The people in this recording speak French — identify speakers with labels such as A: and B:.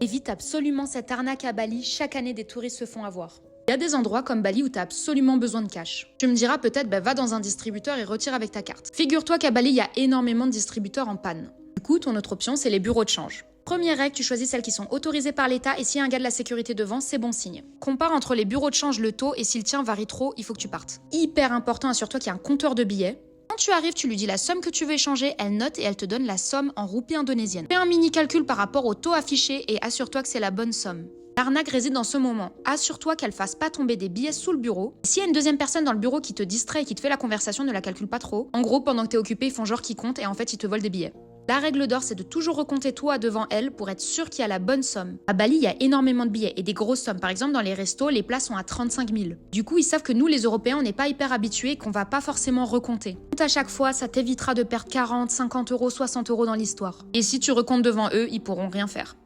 A: Évite absolument cette arnaque à Bali, chaque année des touristes se font avoir. Il y a des endroits comme Bali où tu as absolument besoin de cash. Tu me diras peut-être, va dans un distributeur et retire avec ta carte. Figure-toi qu'à Bali, il y a énormément de distributeurs en panne. Du coup, ton autre option, c'est les bureaux de change. Première règle, tu choisis celles qui sont autorisées par l'État et s'il y a un gars de la sécurité devant, c'est bon signe. Compare entre les bureaux de change le taux et si le tien varie trop, il faut que tu partes. Hyper important, assure-toi qu'il y a un compteur de billets. Quand tu arrives, tu lui dis la somme que tu veux échanger, elle note et elle te donne la somme en roupies indonésiennes. Fais un mini calcul par rapport au taux affiché et assure-toi que c'est la bonne somme. L'arnaque réside dans ce moment. Assure-toi qu'elle fasse pas tomber des billets sous le bureau. S'il y a une deuxième personne dans le bureau qui te distrait et qui te fait la conversation, ne la calcule pas trop. En gros, pendant que t'es occupé, ils font genre qu'ils comptent et en fait, ils te volent des billets. La règle d'or, c'est de toujours recompter toi devant elle pour être sûr qu'il y a la bonne somme. À Bali, il y a énormément de billets et des grosses sommes. Par exemple, dans les restos, les plats sont à 35 000. Du coup, ils savent que nous, les Européens, on n'est pas hyper habitués et qu'on va pas forcément recompter. Compte à chaque fois, ça t'évitera de perdre 40, 50 euros, 60 euros dans l'histoire. Et si tu recomptes devant eux, ils pourront rien faire.